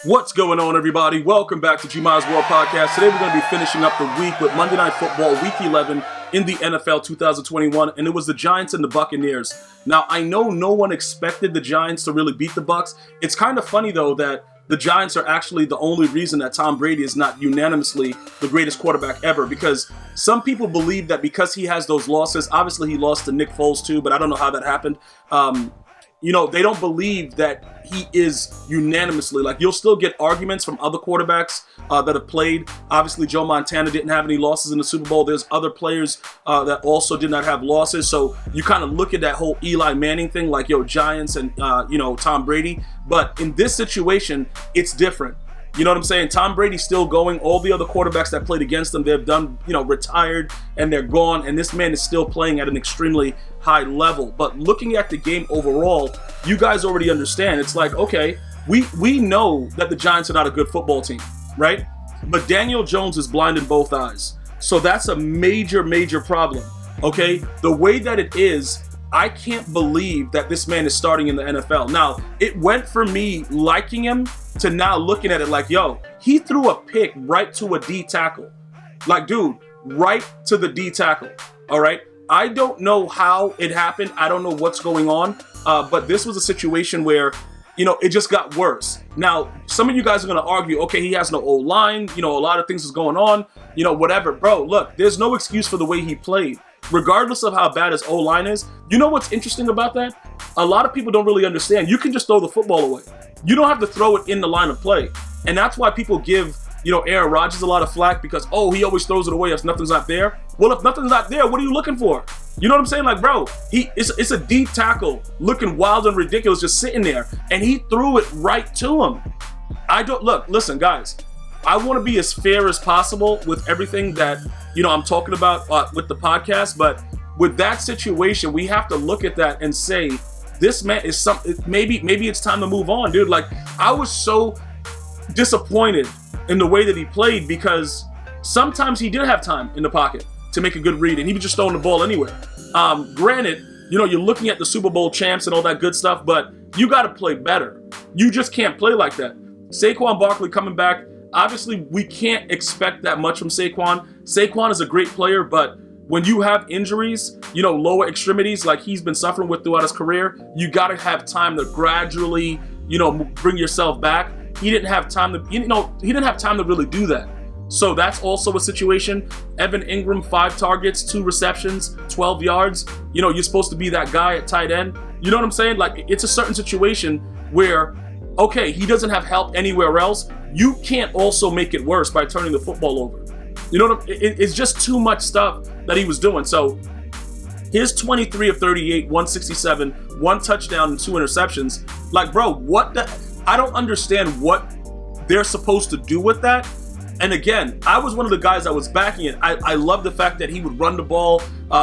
What's going on, everybody? Welcome back to GmiasWorldPodcast. Today we're going to be finishing up the week with Monday Night Football, Week 11 in the NFL 2021, and it was the Giants and the Buccaneers. Now, I know no one expected the Giants to really beat the Bucs. It's kind of funny, though, that the Giants are actually the only reason that Tom Brady is not unanimously the greatest quarterback ever, because some people believe that because he has those losses, obviously he lost to Nick Foles too, but I don't know how that happened. They don't believe that he is unanimously. Like, you'll still get arguments from other quarterbacks that have played. Obviously, Joe Montana didn't have any losses in the Super Bowl. There's other players that also did not have losses. So you kind of look at that whole Eli Manning thing, like, Giants and, Tom Brady. But in this situation, it's different. You know what I'm saying? Tom Brady's still going. All the other quarterbacks that played against him, they've done, retired, and they're gone. And this man is still playing at an extremely high level. But looking at the game overall, you guys already understand. It's like, okay, we know that the Giants are not a good football team, right? But Daniel Jones is blind in both eyes. So that's a major, major problem, okay? The way that it is, I can't believe that this man is starting in the NFL. Now, it went from me liking him to now looking at it like, he threw a pick right to a D tackle. Like, dude, right to the D tackle, all right? I don't know how it happened. I don't know what's going on, but this was a situation where, it just got worse. Now, some of you guys are going to argue, okay, he has no O-line, a lot of things is going on, whatever. Bro, look, there's no excuse for the way he played. Regardless of how bad his O-line is, you know what's interesting about that? A lot of people don't really understand. You can just throw the football away. You don't have to throw it in the line of play. And that's why people give, Aaron Rodgers a lot of flack because, he always throws it away if nothing's not there. Well, if nothing's not there, what are you looking for? You know what I'm saying? Like, bro, it's a deep tackle looking wild and ridiculous just sitting there. And he threw it right to him. Listen, guys. I want to be as fair as possible with everything that, I'm talking about with the podcast. But with that situation, we have to look at that and say, this man is maybe it's time to move on, dude. Like, I was so disappointed in the way that he played because sometimes he did have time in the pocket to make a good read and he was just throwing the ball anywhere. Granted, you're looking at the Super Bowl champs and all that good stuff, but you got to play better. You just can't play like that. Saquon Barkley coming back. Obviously, we can't expect that much from Saquon. Saquon is a great player, but when you have injuries, lower extremities like he's been suffering with throughout his career, you got to have time to gradually, bring yourself back. He didn't have time to, he didn't have time to really do that. So that's also a situation. Evan Ingram, 5 targets, 2 receptions, 12 yards. You're supposed to be that guy at tight end. You know what I'm saying? Like, it's a certain situation where, okay, he doesn't have help anywhere else. You can't also make it worse by turning the football over. It's just too much stuff that he was doing. So his 23 of 38, 167, 1 touchdown and 2 interceptions. Like, bro, I don't understand what they're supposed to do with that. And again, I was one of the guys that was backing it. I love the fact that he would run the ball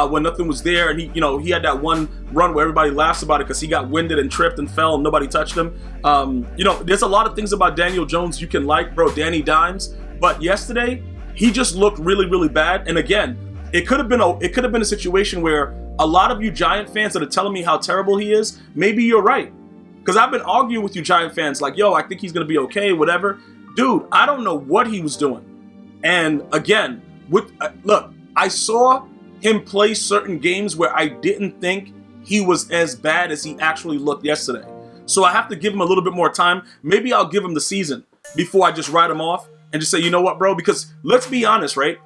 when nothing was there. And he had that one run where everybody laughs about it because he got winded and tripped and fell and nobody touched him. There's a lot of things about Daniel Jones you can like, bro, Danny Dimes. But yesterday, he just looked really, really bad. And again, it could have been a situation where a lot of you Giant fans that are telling me how terrible he is, maybe you're right. Because I've been arguing with you Giant fans like, I think he's going to be okay, whatever. Dude, I don't know what he was doing. And again, I saw him play certain games where I didn't think he was as bad as he actually looked yesterday. So I have to give him a little bit more time. Maybe I'll give him the season before I just write him off and just say, you know what, bro? Because let's be honest, right?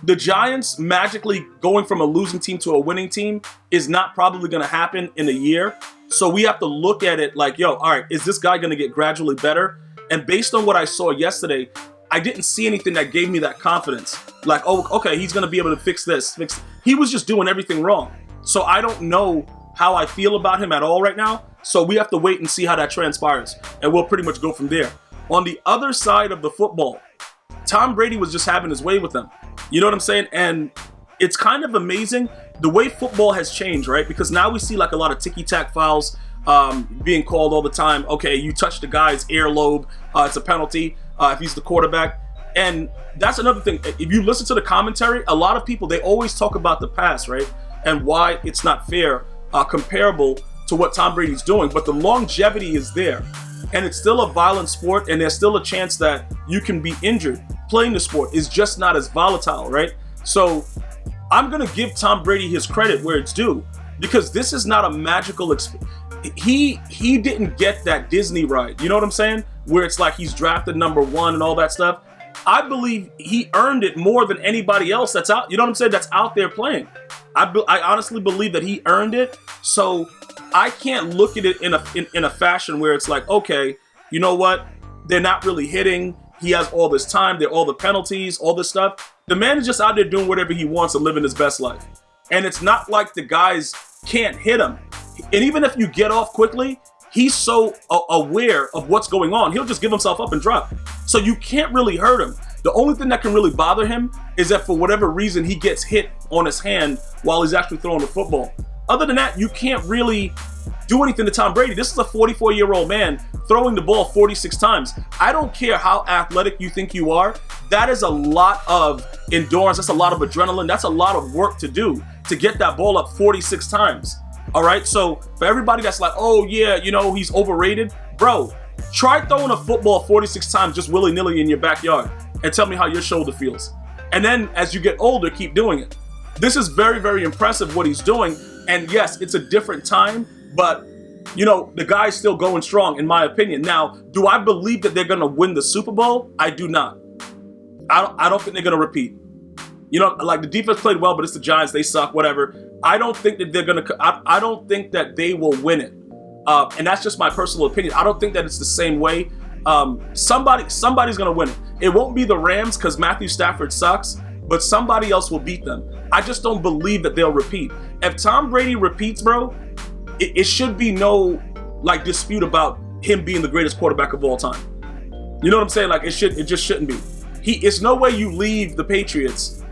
The Giants magically going from a losing team to a winning team is not probably going to happen in a year. So we have to look at it like, all right, is this guy going to get gradually better? And based on what I saw yesterday, I didn't see anything that gave me that confidence. Like, oh, okay, he's going to be able to fix this. He was just doing everything wrong. So I don't know how I feel about him at all right now. So we have to wait and see how that transpires. And we'll pretty much go from there. On the other side of the football, Tom Brady was just having his way with them. You know what I'm saying? And it's kind of amazing the way football has changed, right? Because now we see like a lot of ticky-tack fouls being called all the time. Okay, you touch the guy's earlobe, it's a penalty if he's the quarterback. And that's another thing. If you listen to the commentary, a lot of people, they always talk about the pass, right? And why it's not fair, comparable to what Tom Brady's doing. But the longevity is there. And it's still a violent sport, and there's still a chance that you can be injured. Playing the sport is just not as volatile, right? So I'm going to give Tom Brady his credit where it's due, because this is not a magical experience. He didn't get that Disney ride, you know what I'm saying? Where it's like he's drafted #1 and all that stuff. I believe he earned it more than anybody else that's out, you know what I'm saying, that's out there playing. I honestly believe that he earned it. So I can't look at it in a fashion where it's like, okay, you know what? They're not really hitting. He has all this time. There are all the penalties, all this stuff. The man is just out there doing whatever he wants and living his best life. And it's not like the guys can't hit him. And even if you get off quickly, he's so aware of what's going on. He'll just give himself up and drop. So you can't really hurt him. The only thing that can really bother him is that for whatever reason, he gets hit on his hand while he's actually throwing the football. Other than that, you can't really do anything to Tom Brady. This is a 44-year-old man throwing the ball 46 times. I don't care how athletic you think you are. That is a lot of endurance. That's a lot of adrenaline. That's a lot of work to do to get that ball up 46 times. All right, so for everybody that's like, oh yeah, you know, he's overrated. Bro, try throwing a football 46 times just willy-nilly in your backyard and tell me how your shoulder feels. And then as you get older, keep doing it. This is very, very impressive what he's doing. And yes, it's a different time, but you know, the guy's still going strong in my opinion. Now, do I believe that they're going to win the Super Bowl? I do not. I don't think they're going to repeat. You know, like the defense played well, but it's the Giants. They suck, whatever. I don't think that they're going to, I don't think that they will win it. And that's just my personal opinion. I don't think that it's the same way. Somebody's going to win it. It won't be the Rams because Matthew Stafford sucks, but somebody else will beat them. I just don't believe that they'll repeat. If Tom Brady repeats, bro, it should be no like dispute about him being the greatest quarterback of all time. You know what I'm saying? Like it just shouldn't be. It's no way you leave the Patriots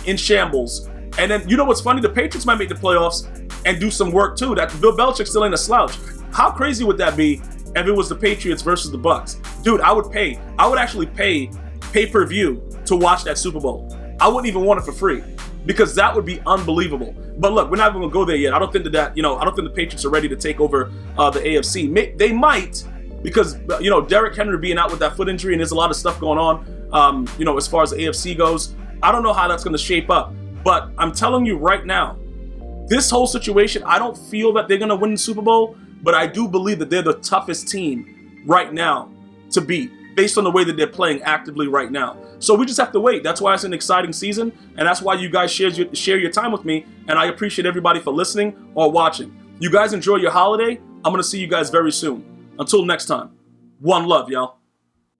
in shambles. And then you know what's funny? The Patriots might make the playoffs and do some work too. That Bill Belichick still ain't a slouch. How crazy would that be if it was the Patriots versus the Bucks? Dude, I would actually pay pay-per-view to watch that Super Bowl. I wouldn't even want it for free because that would be unbelievable. But look, we're not even gonna go there yet. I don't think that you know, I don't think the Patriots are ready to take over the AFC. They might, because you know, Derrick Henry being out with that foot injury and there's a lot of stuff going on. You know, as far as the AFC goes, I don't know how that's gonna shape up. But I'm telling you right now, this whole situation, I don't feel that they're gonna win the Super Bowl, but I do believe that they're the toughest team right now to beat, based on the way that they're playing actively right now. So we just have to wait. That's why it's an exciting season, and that's why you guys share your time with me, and I appreciate everybody for listening or watching. You guys enjoy your holiday. I'm going to see you guys very soon. Until next time, one love, y'all.